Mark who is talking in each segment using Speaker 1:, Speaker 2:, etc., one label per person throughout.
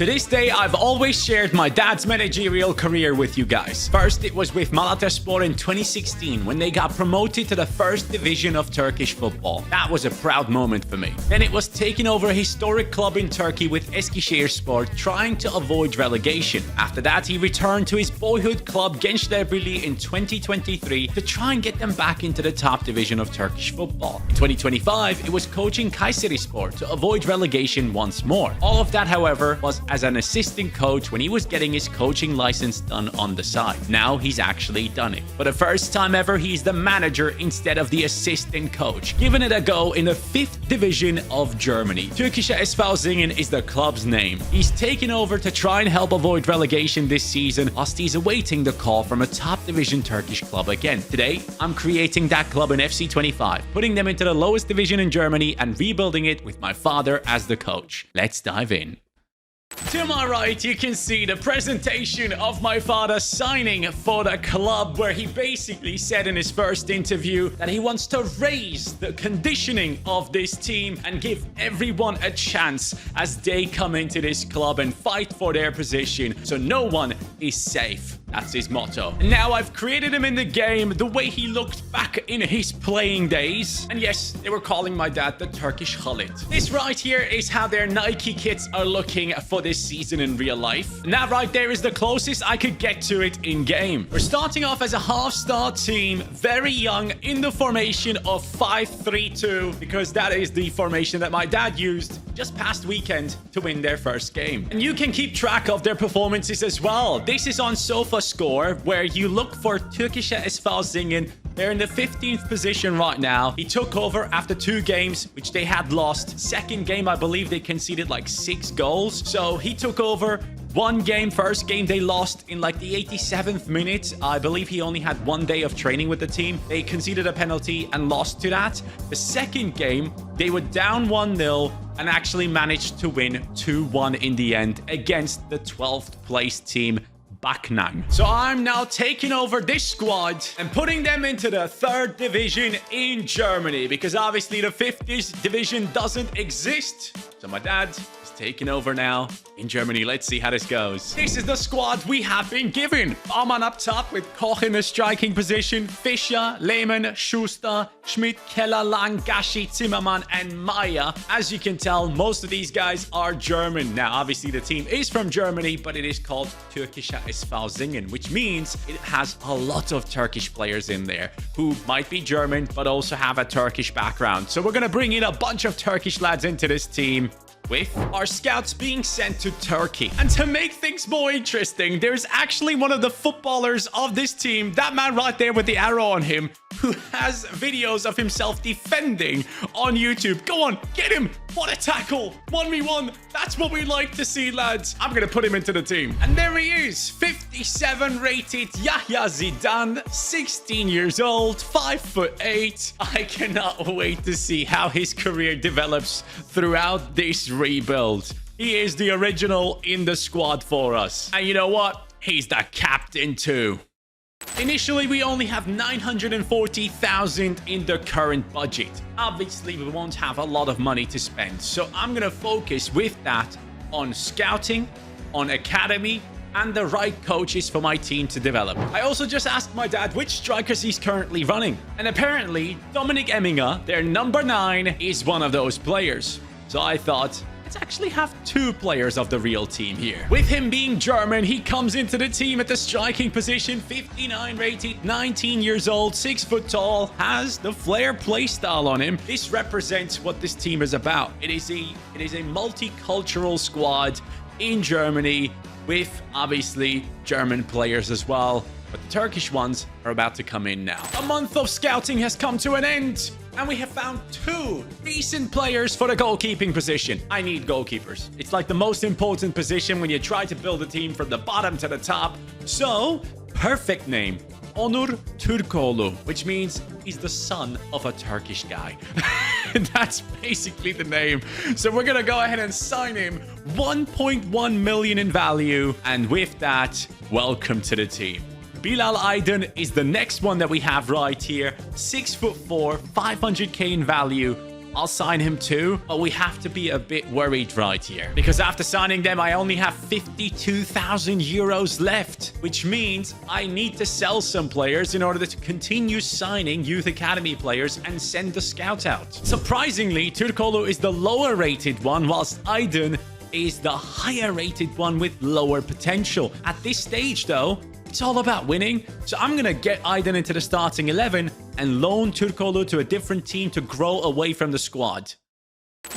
Speaker 1: To this day, I've always shared my dad's managerial career with you guys. First, it was with Malatyaspor in 2016 when they got promoted to the first division of Turkish football. That was a proud moment for me. Then it was taking over a historic club in Turkey with Eskişehirspor, trying to avoid relegation. After that, he returned to his boyhood club Gençlerbirliği in 2023 to try and get them back into the top division of Turkish football. In 2025, it was coaching CaniSports to avoid relegation once more. All of that, however, was as an assistant coach when he was getting his coaching license done on the side. Now he's actually done it. For the first time ever, he's the manager instead of the assistant coach, giving it a go in the 5th division of Germany. Türkische SV Singen is the club's name. He's taken over to try and help avoid relegation this season, whilst he's awaiting the call from a top division Turkish club again. Today, I'm creating that club in FC25, putting them into the lowest division in Germany and rebuilding it with my father as the coach. Let's dive in. To my right, you can see the presentation of my father signing for the club, where he basically said in his first interview that he wants to raise the conditioning of this team and give everyone a chance as they come into this club and fight for their position, so no one is safe. That's his motto. And now I've created him in the game the way he looked back in his playing days. And yes, they were calling my dad the Turkish Khalid. This right here is how their Nike kits are looking for this season in real life. And that right there is the closest I could get to it in game. We're starting off as a half-star team, very young, in the formation of 5-3-2, because that is the formation that my dad used just past weekend to win their first game. And you can keep track of their performances as well. This is on SofaScore, where you look for Türkische SV Singen. They're in the 15th position right now. He took over after 2 games, which they had lost. Second game, I believe they conceded like 6 goals. So he took over. 1 game, first game they lost in like the 87th minute. I believe he only had 1 day of training with the team. They conceded a penalty and lost to that. The second game, they were down 1-0 and actually managed to win 2-1 in the end against the 12th place team, Backnang. So I'm now taking over this squad and putting them into the 3rd division in Germany, because obviously the 5th division doesn't exist. So my dad is taking over now in Germany. Let's see how this goes. This is the squad we have been given. Baumann up top with Koch in the striking position, Fischer, Lehmann, Schuster, Schmidt, Keller, Lang, Gashi, Zimmermann, and Meyer. As you can tell, most of these guys are German. Now, obviously, the team is from Germany, but it is called Türkische SV Singen, which means it has a lot of Turkish players in there who might be German, but also have a Turkish background. So we're going to bring in a bunch of Turkish lads into this team, with our scouts being sent to Turkey. And to make things more interesting, there's actually one of the footballers of this team, that man right there with the arrow on him, who has videos of himself defending on YouTube. Go on, get him. What a tackle. 1v1. That's what we like to see, lads. I'm going to put him into the team. And there he is, 57 rated Yahya Zidane, 16 years old, 5'8". I cannot wait to see how his career develops throughout this rebuild. He is the original in the squad for us. And you know what? He's the captain too. Initially, we only have 940,000 in the current budget. Obviously, we won't have a lot of money to spend, so I'm going to focus with that on scouting, on academy, and the right coaches for my team to develop. I also just asked my dad which strikers he's currently running, and apparently, Dominik Emminger, their number 9, is one of those players. So I thought, let's actually have 2 players of the real team here. With him being German, he comes into the team at the striking position, 59 rated, 19 years old, 6 foot tall, has the flair play style on him. This represents what this team is about. It is a multicultural squad in Germany with obviously German players as well. But the Turkish ones are about to come in now. A month of scouting has come to an end, and we have found 2 decent players for the goalkeeping position. I need goalkeepers. It's like the most important position when you try to build a team from the bottom to the top. So, perfect name, Onur Türkoğlu, which means he's the son of a Turkish guy. That's basically the name. So we're gonna go ahead and sign him 1.1 million in value, and with that, welcome to the team. Bilal Aydın is the next one that we have right here. 6'4", 500k in value. I'll sign him too. But we have to be a bit worried right here. Because after signing them, I only have 52,000 euros left. Which means I need to sell some players in order to continue signing youth academy players and send the scouts out. Surprisingly, Turkoglu is the lower rated one, whilst Aydın is the higher rated one with lower potential. At this stage though, it's all about winning. So I'm going to get Aydın into the starting 11 and loan Turkoglu to a different team to grow away from the squad.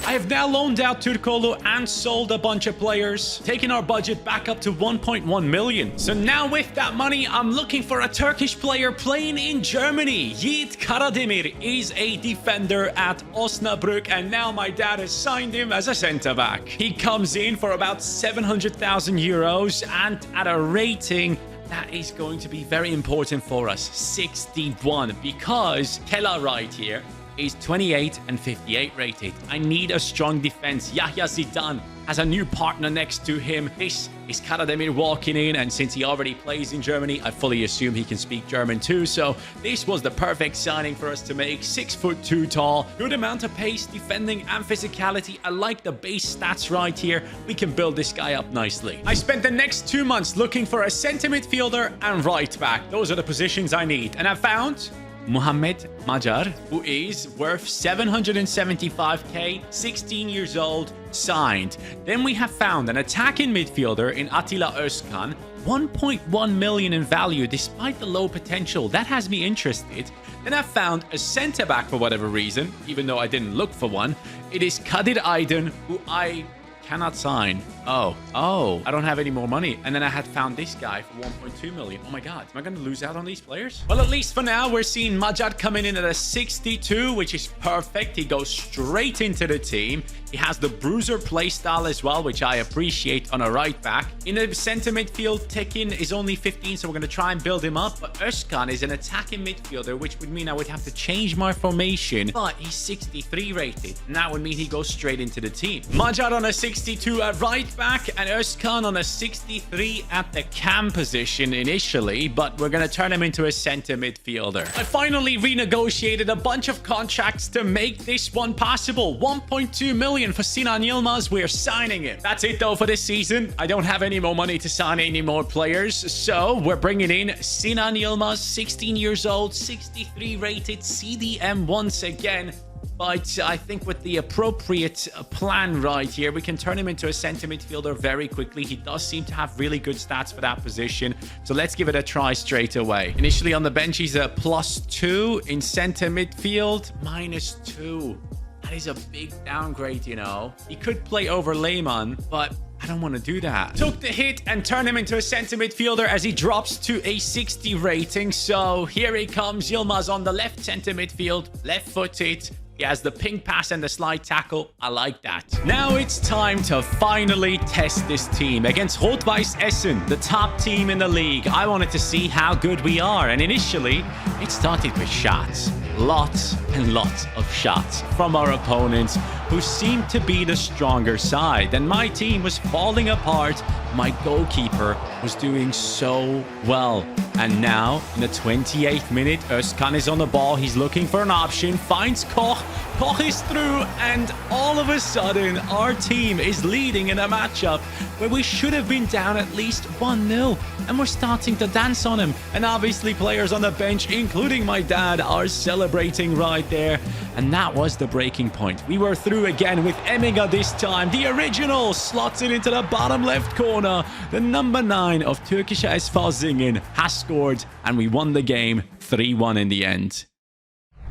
Speaker 1: I have now loaned out Turkoglu and sold a bunch of players, taking our budget back up to 1.1 million. So now with that money, I'm looking for a Turkish player playing in Germany. Yiğit Karademir is a defender at Osnabrück, and now my dad has signed him as a centre-back. He comes in for about 700,000 euros and at a rating that is going to be very important for us, 61, because Kela right here is 28 and 58 rated. I need a strong defense. Yahya Zidane has a new partner next to him. This is Karademir walking in, and since he already plays in Germany, I fully assume he can speak German too. So this was the perfect signing for us to make. 6'2" tall, good amount of pace, defending and physicality. I like the base stats right here. We can build this guy up nicely. I spent the next 2 months looking for a centre midfielder and right back. Those are the positions I need, and I found Muhammed Macar, who is worth 775k, 16 years old, signed. Then we have found an attacking midfielder in Atilla Özkan, 1.1 million in value despite the low potential. That has me interested. Then I found a centre-back for whatever reason, even though I didn't look for one. It is Kadir Aydın, who I cannot sign. Oh, I don't have any more money. And then I had found this guy for 1.2 million. Oh my god, am I going to lose out on these players? Well, at least for now, we're seeing Macar coming in at a 62, which is perfect. He goes straight into the team. He has the bruiser playstyle as well, which I appreciate on a right back. In the center midfield, Tekin is only 15, so we're going to try and build him up. But Özkan is an attacking midfielder, which would mean I would have to change my formation. But he's 63 rated, and that would mean he goes straight into the team. Macar on a 62 at right back, and Özkan on a 63 at the cam position initially, but we're going to turn him into a center midfielder. I finally renegotiated a bunch of contracts to make this one possible. 1.2 million for Sinan Yilmaz. We're signing him. That's it though for this season. I don't have any more money to sign any more players, so we're bringing in Sinan Yilmaz, 16 years old, 63 rated, CDM once again. But I think with the appropriate plan right here, we can turn him into a center midfielder very quickly. He does seem to have really good stats for that position. So let's give it a try straight away. Initially on the bench, he's a +2. In center midfield, -2. That is a big downgrade, you know. He could play over Lehmann, but I don't want to do that. Took the hit and turned him into a center midfielder as he drops to a 60 rating. So here he comes. Yilmaz on the left center midfield, left-footed. He has the ping pass and the slide tackle. I like that. Now it's time to finally test this team against Rot-Weiss Essen, the top team in the league. I wanted to see how good we are. And initially, it started with shots. Lots and lots of shots from our opponents, who seemed to be the stronger side. And my team was falling apart. My goalkeeper was doing so well. And now, in the 28th minute, Özkan is on the ball. He's looking for an option, finds Koch. Koch is through, and all of a sudden, our team is leading in a matchup where we should have been down at least 1-0. And we're starting to dance on him. And obviously, players on the bench, including my dad, are celebrating right there. And that was the breaking point. We were through again with Emminger this time. The original slots it into the bottom left corner. The number 9 of Türkische SV Singen has scored, and we won the game 3-1 in the end.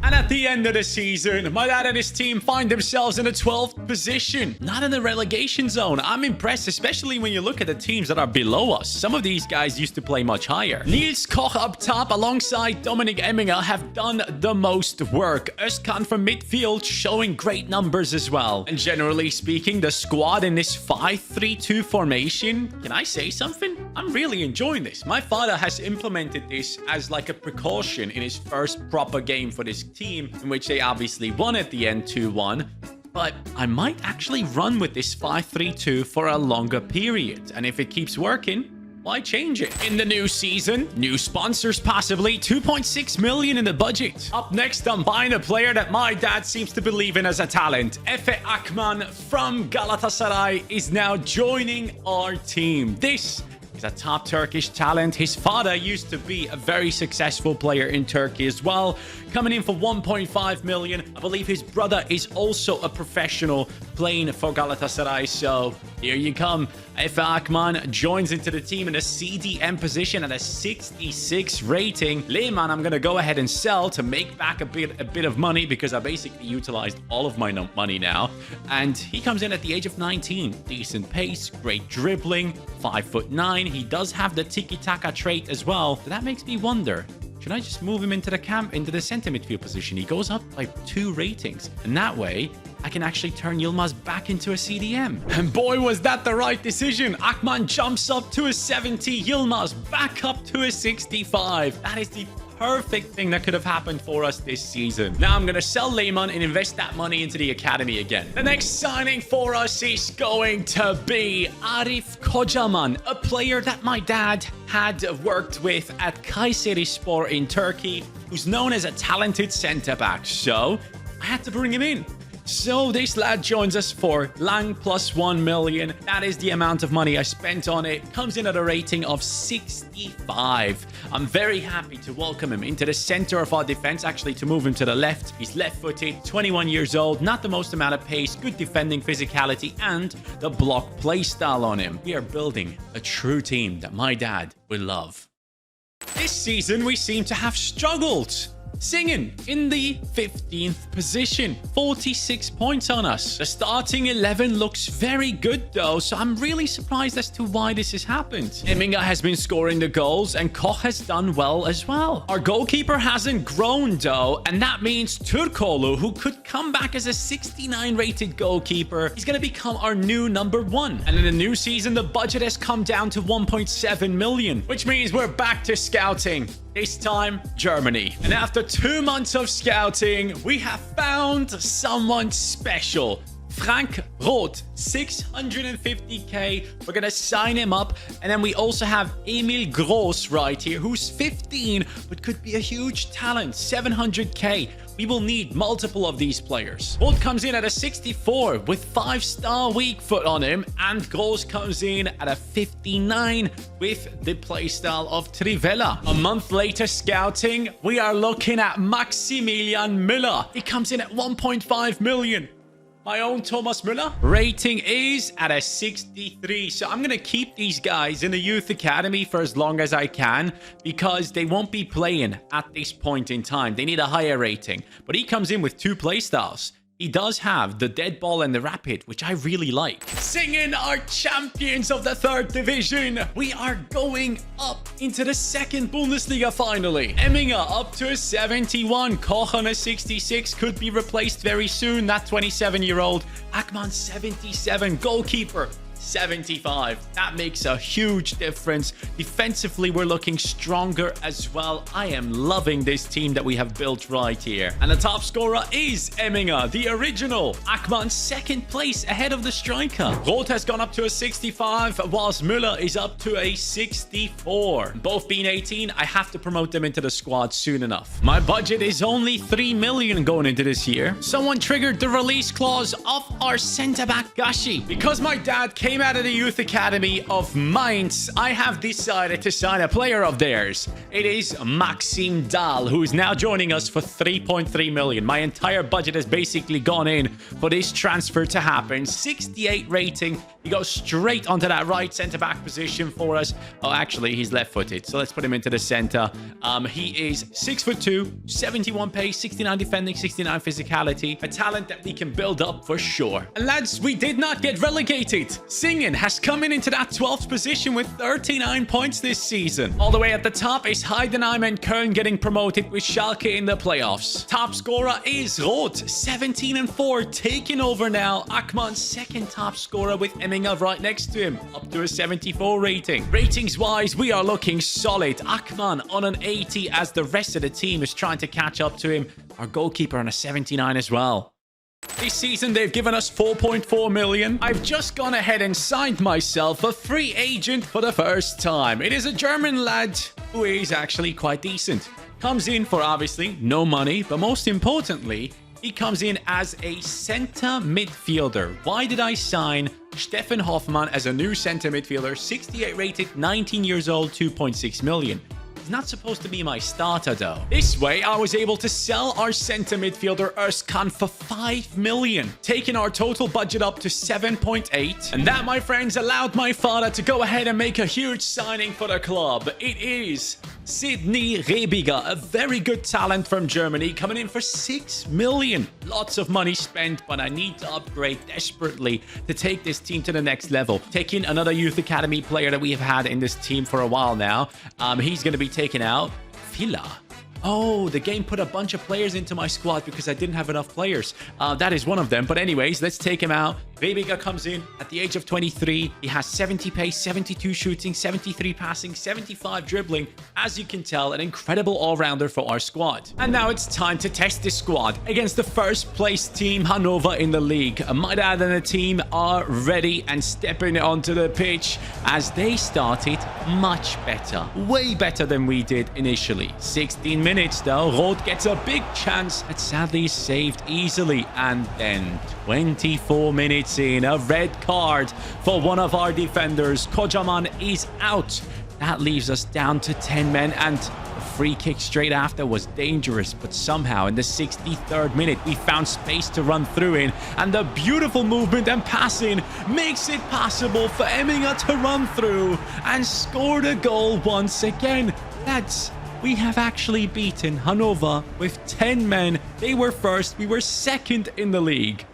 Speaker 1: And at the end of the season, my dad and his team find themselves in the 12th position. Not in the relegation zone. I'm impressed, especially when you look at the teams that are below us. Some of these guys used to play much higher. Niels Koch up top alongside Dominik Emminger have done the most work. Özkan from midfield showing great numbers as well. And generally speaking, the squad in this 5-3-2 formation, can I say something? I'm really enjoying this. My father has implemented this as like a precaution in his first proper game for this team, in which they obviously won at the end 2-1. But I might actually run with this 5-3-2 for a longer period. And if it keeps working, Why change it? In the new season, new sponsors possibly, 2.6 million in the budget. Up next, I'm buying a player that my dad seems to believe in as a talent. Efe Akman from Galatasaray is now joining our team. This is a top Turkish talent. His father used to be a very successful player in Turkey as well, coming in for 1.5 million. I believe his brother is also a professional playing for Galatasaray. So here you come. Efe Akman joins into the team in a CDM position at a 66 rating. Lehmann, I'm going to go ahead and sell to make back a bit of money because I basically utilized all of my money now. And he comes in at the age of 19. Decent pace, great dribbling, 5'9". He does have the tiki-taka trait as well. So that makes me wonder, should I just move him into the center midfield position? He goes up by 2 ratings. And that way, I can actually turn Yilmaz back into a CDM. And boy, was that the right decision. Akman jumps up to a 70. Yilmaz back up to a 65. That is the perfect thing that could have happened for us this season. Now I'm going to sell Lehmann and invest that money into the academy again. The next signing for us is going to be Arif Kocaman, a player that my dad had worked with at CaniSports in Turkey, who's known as a talented centre-back. So I had to bring him in. So this lad joins us for Lang plus 1 million. That is the amount of money I spent on it. Comes in at a rating of 65. I'm very happy to welcome him into the center of our defense, actually to move him to the left. He's left-footed, 21 years old, not the most amount of pace, good defending physicality, and the block play style on him. We are building a true team that my dad will love. This season, we seem to have struggled. Singing in the 15th position, 46 points on us. The starting 11 looks very good though, so I'm really surprised as to why this has happened. Emminger has been scoring the goals and Koch has done well as well. Our goalkeeper hasn't grown though, and that means Turkoglu, who could come back as a 69 rated goalkeeper, he's going to become our new #1. And in the new season, the budget has come down to 1.7 million, which means we're back to scouting. This time, Germany. And after 2 months of scouting, we have found someone special. Frank Roth, 650k. We're going to sign him up. And then we also have Emil Gross right here, who's 15, but could be a huge talent, 700k. We will need multiple of these players. Roth comes in at a 64 with 5-star weak foot on him. And Gross comes in at a 59 with the playstyle of Trivela. A month later scouting, we are looking at Maximilian Müller. He comes in at 1.5 million. My own Thomas Müller. Rating is at a 63. So I'm going to keep these guys in the youth academy for as long as I can because they won't be playing at this point in time. They need a higher rating. But he comes in with 2 playstyles. He does have the dead ball and the rapid, which I really like. Singing our champions of the 3rd division. We are going up into the 2nd Bundesliga finally. Emminger up to a 71. Koch on a 66. Could be replaced very soon. That 27-year-old. Akman 77. Goalkeeper 75. That makes a huge difference. Defensively, we're looking stronger as well. I am loving this team that we have built right here. And the top scorer is Emminger, the original. Akman 2nd place ahead of the striker. Roth has gone up to a 65, whilst Müller is up to a 64. Both being 18, I have to promote them into the squad soon enough. My budget is only 3 million going into this year. Someone triggered the release clause of our centre-back Gashi. Because my dad came out of the youth academy of Mainz, I have decided to sign a player of theirs. It is Maxim Dahl, who is now joining us for 3.3 million. My entire budget has basically gone in for this transfer to happen. 68 rating. He goes straight onto that right centre-back position for us. Oh, actually, he's left-footed, so let's put him into the centre. He is 6'2", 71 pace, 69 defending, 69 physicality. A talent that we can build up for sure. And lads, we did not get relegated. Singen has come in into that 12th position with 39 points this season. All the way at the top is Heidenheim and Köln getting promoted with Schalke in the playoffs. Top scorer is Roth, 17-4, taking over now. Akman's 2nd top scorer with Emminger right next to him, up to a 74 rating. Ratings-wise, we are looking solid. Akman on an 80 as the rest of the team is trying to catch up to him. Our goalkeeper on a 79 as well. This season, they've given us 4.4 million. I've just gone ahead and signed myself a free agent for the first time. It is a German lad who is actually quite decent. Comes in for obviously no money, but most importantly, he comes in as a center midfielder. Why did I sign Steffen Hoffmann as a new center midfielder? 68 rated, 19 years old, 2.6 million. He's not supposed to be my starter though. This way, I was able to sell our center midfielder Özkan for 5 million, taking our total budget up to 7.8. And that, my friends, allowed my father to go ahead and make a huge signing for the club. It is Sydney Rebiger, a very good talent from Germany, coming in for 6 million. Lots of money spent, but I need to upgrade desperately to take this team to the next level. Taking another youth academy player that we have had in this team for a while now. He's going to be taken out. Villa. Oh, the game put a bunch of players into my squad because I didn't have enough players. That is one of them. But anyways, let's take him out. Rebiger comes in at the age of 23. He has 70 pace, 72 shooting, 73 passing, 75 dribbling. As you can tell, an incredible all-rounder for our squad. And now it's time to test this squad against the first place team, Hannover, in the league. My dad and the team are ready and stepping onto the pitch as they started much better. Way better than we did initially. 16 minutes though. Roth gets a big chance that sadly is saved easily. And then 24 minutes in, a red card for one of our defenders. Kocaman is out. That leaves us down to 10 men, and the free kick straight after was dangerous, but somehow in the 63rd minute we found space to run through in, and the beautiful movement and passing makes it possible for Emminger to run through and score the goal once again. Lads, we have actually beaten Hannover with 10 men. They were first, we were second in the league.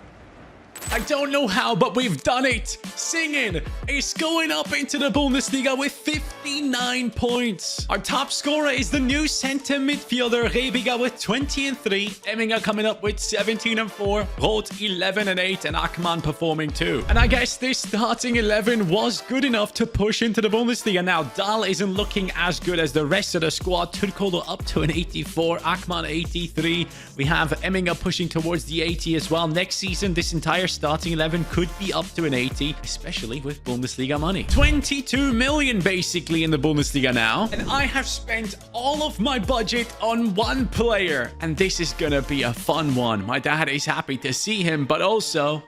Speaker 1: I don't know how, but we've done it. Singing is going up into the Bundesliga with 59 points. Our top scorer is the new center midfielder Rebiger with 20 and 3. Emminger coming up with 17 and 4. Roth 11 and 8, and Akman performing too. And I guess this starting 11 was good enough to push into the Bundesliga. Now Dahl isn't looking as good as the rest of the squad. Turkoglu up to an 84, Akman 83. We have Emminger pushing towards the 80 as well. Next season, this entire starting 11 could be up to an 80, especially with Bundesliga money. 22 million basically in the Bundesliga now. And I have spent all of my budget on one player. And this is gonna be a fun one. My dad is happy to see him, but also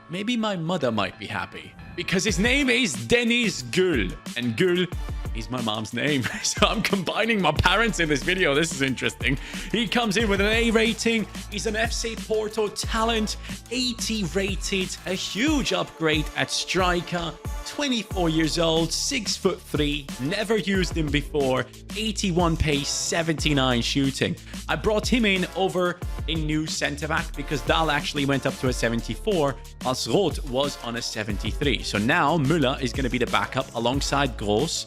Speaker 1: maybe my mother might be happy. Because his name is Deniz Gül. And Gül is my mom's name. So I'm combining my parents in this video. This is interesting. He comes in with an A rating. He's an FC Porto talent. 80 rated. A huge upgrade at striker. 24 years old. 6'3". Never used him before. 81 pace. 79 shooting. I brought him in over a new centre-back because Dahl actually went up to a 74, whilst Roth was on a 73. So now Müller is going to be the backup alongside Gross.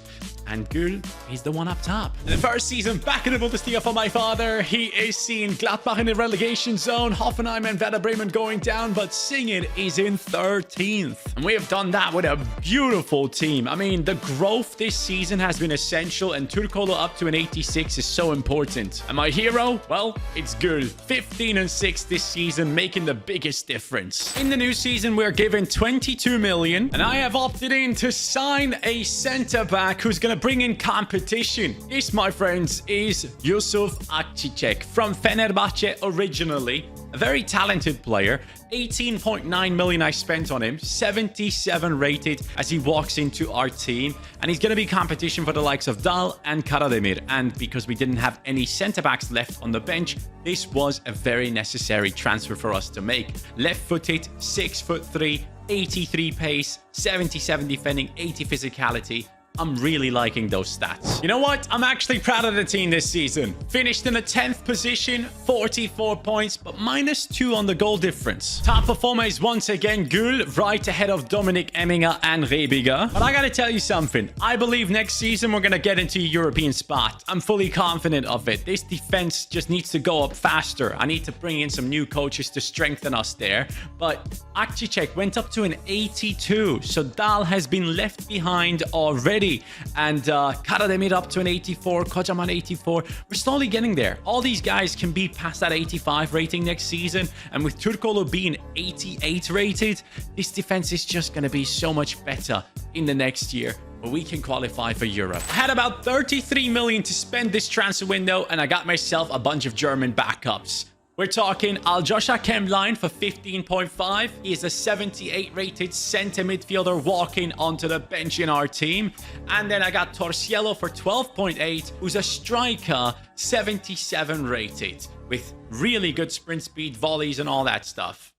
Speaker 1: And Gül is the one up top. The first season back in the Bundesliga for my father. He is seeing Gladbach in the relegation zone. Hoffenheim and Werder Bremen going down. But Singen is in 13th. And we have done that with a beautiful team. I mean, the growth this season has been essential. And Turkoglu up to an 86 is so important. And my hero? Well, it's Gül. 15 and 6 this season, making the biggest difference. In the new season, we're given 22 million. And I have opted in to sign a centre-back who's going to bring in competition. This, my friends, is Yusuf Akçiçek from Fenerbahce originally. A very talented player. 18.9 million I spent on him. 77 rated as he walks into our team. And he's going to be competition for the likes of Dahl and Karademir. And because we didn't have any centre-backs left on the bench, this was a very necessary transfer for us to make. Left-footed, 6'3", 83 pace, 77 defending, 80 physicality. I'm really liking those stats. You know what? I'm actually proud of the team this season. Finished in the 10th position, 44 points, but -2 on the goal difference. Top performer is once again Gül, right ahead of Dominik Emminger and Rebiger. But I gotta tell you something. I believe next season we're gonna get into a European spot. I'm fully confident of it. This defense just needs to go up faster. I need to bring in some new coaches to strengthen us there. But Akçiçek went up to an 82, so Dahl has been left behind already. 90, and Karademir up to an 84, Kocaman 84. We're slowly getting there. All these guys can be past that 85 rating next season, and with Türkoğlu being 88 rated, this defense is just going to be so much better in the next year. But we can qualify for Europe. I had about 33 million to spend this transfer window, and I got myself a bunch of German backups. We're talking Aljosha Kemline for 15.5. He is a 78 rated center midfielder walking onto the bench in our team. And then I got Torsiello for 12.8, who's a striker, 77 rated, with really good sprint speed, volleys, and all that stuff.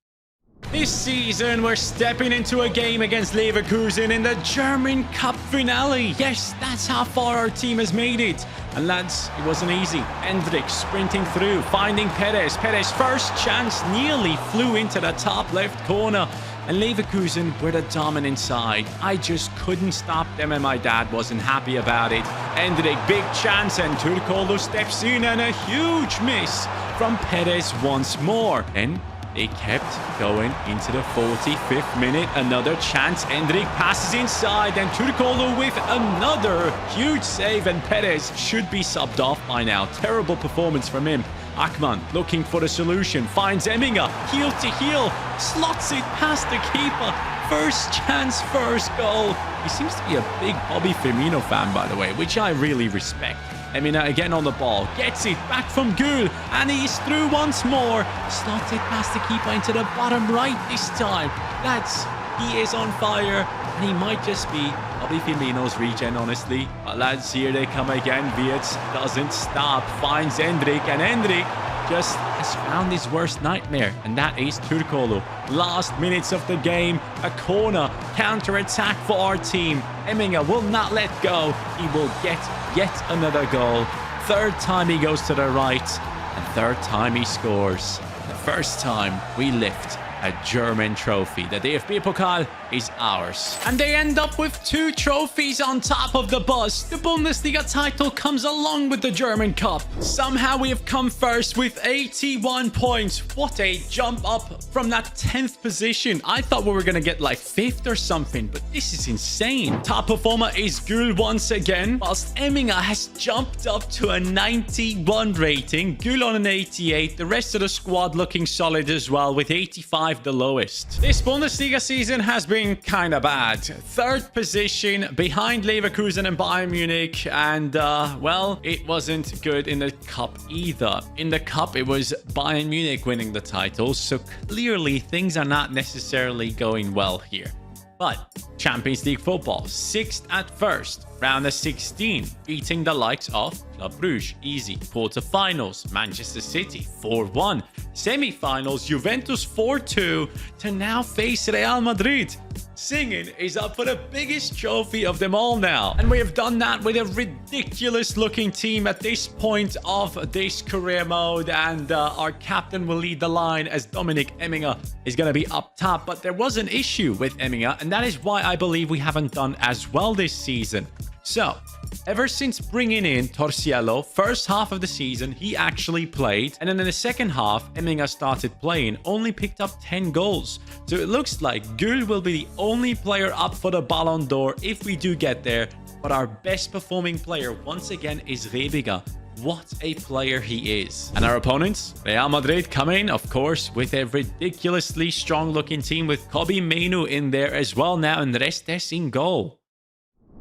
Speaker 1: This season, we're stepping into a game against Leverkusen in the German Cup finale. Yes, that's how far our team has made it. And lads, it wasn't easy. Endrick sprinting through, finding Perez. Perez, first chance, nearly flew into the top left corner. And Leverkusen were the dominant side. I just couldn't stop them, and my dad wasn't happy about it. Endrick, big chance, and Türkoğlu steps in, and a huge miss from Perez once more. And they kept going into the 45th minute. Another chance. Endrick passes inside, and Türkoğlu with another huge save, and Perez should be subbed off by now. Terrible performance from him. Akman looking for the solution. Finds Emminger. Heel to heel. Slots it past the keeper. First chance, first goal. He seems to be a big Bobby Firmino fan, by the way, which I really respect. Emina again on the ball, gets it back from Gül, and he's through once more. Slots it past the keeper into the bottom right this time. Lads, he is on fire, and he might just be Bobby Firmino's regen, honestly. But lads, here they come again. Wirtz doesn't stop, finds Endrick, and Endrick just has found his worst nightmare, and that is Türkoğlu. Last minutes of the game, a corner, counter-attack for our team. Emminger will not let go. He will get yet another goal. Third time he goes to the right, and third time he scores. The first time we lift a German trophy. The DFB Pokal is ours. And they end up with 2 trophies on top of the bus. The Bundesliga title comes along with the German Cup. Somehow we have come first with 81 points. What a jump up from that 10th position. I thought we were going to get like 5th or something, but this is insane. Top performer is Gül once again, whilst Emminger has jumped up to a 91 rating. Gül on an 88. The rest of the squad looking solid as well, with 85 the lowest. This Bundesliga season has been kind of bad. 3rd position behind Leverkusen and Bayern Munich, and well, it wasn't good in the cup either. In the cup, it was Bayern Munich winning the title, so clearly things are not necessarily going well here. But Champions League football, 6th at first, round of 16, beating the likes of Club Brugge, easy. Quarterfinals, Manchester City, 4-1. Semi-finals, Juventus 4-2, to now face Real Madrid. Singing is up for the biggest trophy of them all now. And we have done that with a ridiculous looking team at this point of this career mode. And our captain will lead the line as Dominic Emminger is going to be up top. But there was an issue with Emminger, and that is why I believe we haven't done as well this season. So, ever since bringing in Torsiello, first half of the season, he actually played. And then in the second half, Emminger started playing, only picked up 10 goals. So it looks like Gül will be the only player up for the Ballon d'Or if we do get there. But our best performing player, once again, is Rebiger. What a player he is. And our opponents, Real Madrid, come in, of course, with a ridiculously strong looking team with Kobbie Mainoo in there as well now, and Restes in goal.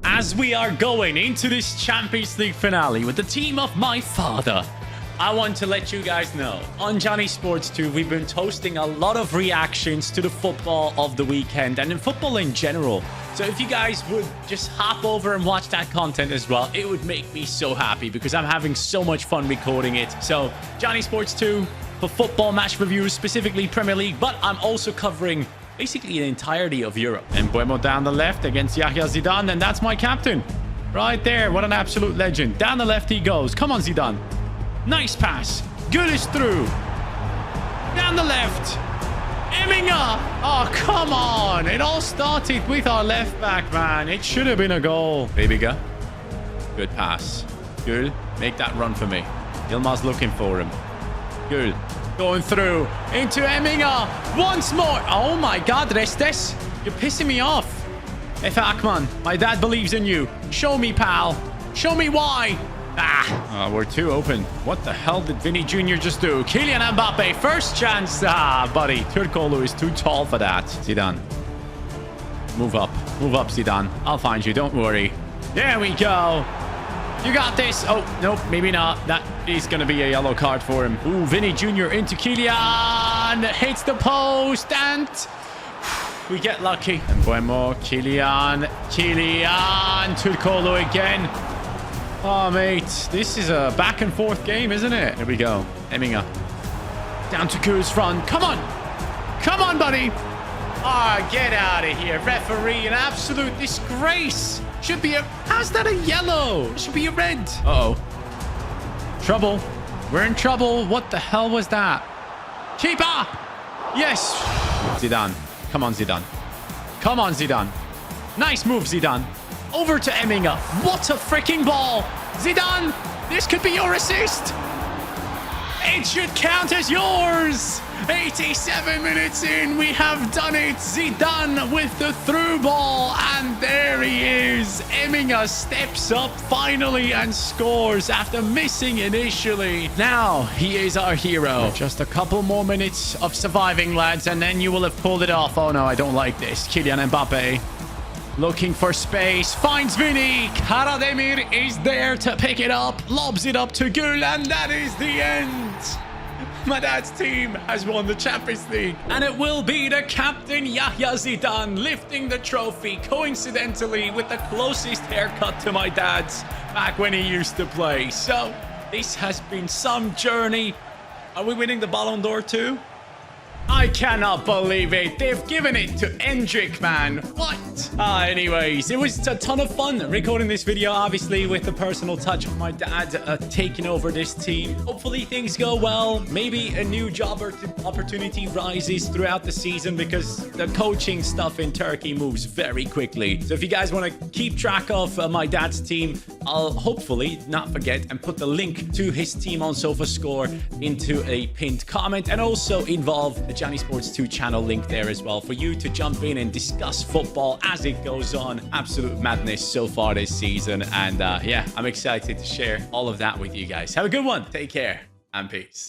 Speaker 1: As we are going into this Champions League finale with the team of my father, I want to let you guys know, on CaniSports 2, we've been posting a lot of reactions to the football of the weekend and in football in general. So if you guys would just hop over and watch that content as well, it would make me so happy because I'm having so much fun recording it. So CaniSports 2 for football match reviews, specifically Premier League, but I'm also covering basically the entirety of Europe. And Buemo down the left against Yahya Zidane, and that's my captain. Right there, what an absolute legend. Down the left he goes. Come on, Zidane. Nice pass. Gül is through. Down the left. Emminger. Oh, come on. It all started with our left back, man. It should have been a goal. Rebiger. Good pass. Gül, make that run for me. Yilmaz looking for him. Gül. Going through into Emminger once more. Oh my God, Restes, you're pissing me off. Efe Akman, my dad believes in you. Show me, pal. Show me why. We're too open. What the hell did Vinny Jr. just do? Kylian Mbappe, first chance. Buddy. Turkoglu is too tall for that. Zidane. Move up. Move up, Zidane. I'll find you. Don't worry. There we go. You got this. Oh, nope. Maybe not. That is going to be a yellow card for him. Ooh, Vinny Jr. into Kylian. Hits the post and... we get lucky. And Buemo, Kylian. Turkoglu again. Oh, mate. This is a back and forth game, isn't it? Here we go. Emminger. Down to Ku's front. Come on. Come on, buddy. Get out of here. Referee, an absolute disgrace. Should be a... how's that a yellow? Should be a red. Uh-oh. Trouble. We're in trouble. What the hell was that? Keeper. Yes. Zidane. Come on, Zidane. Come on, Zidane. Nice move, Zidane. Over to Emminger. What a freaking ball. Zidane, this could be your assist. It should count as yours. 87 minutes in, we have done it. Zidane with the through ball. And there he is. Emminger steps up finally and scores after missing initially. Now he is our hero. Just a couple more minutes of surviving, lads, and then you will have pulled it off. Oh no, I don't like this. Kylian Mbappe. Looking for space. Finds Vinny. Karademir is there to pick it up. Lobs it up to Gül. And that is the end. My dad's team has won the Champions League. And it will be the captain, Yahya Zidane, lifting the trophy, coincidentally, with the closest haircut to my dad's back when he used to play. So, this has been some journey. Are we winning the Ballon d'Or too? I cannot believe it. They've given it to Endrick, man. What? Anyways, it was a ton of fun recording this video, obviously, with the personal touch of my dad taking over this team. Hopefully things go well. Maybe a new job opportunity rises throughout the season because the coaching stuff in Turkey moves very quickly. So if you guys want to keep track of my dad's team, I'll hopefully not forget and put the link to his team on SofaScore into a pinned comment, and also involve the CaniSports 2 channel link there as well for you to jump in and discuss football as it goes on. Absolute madness so far this season, and yeah, I'm excited to share all of that with you guys. Have a good one. Take care and peace.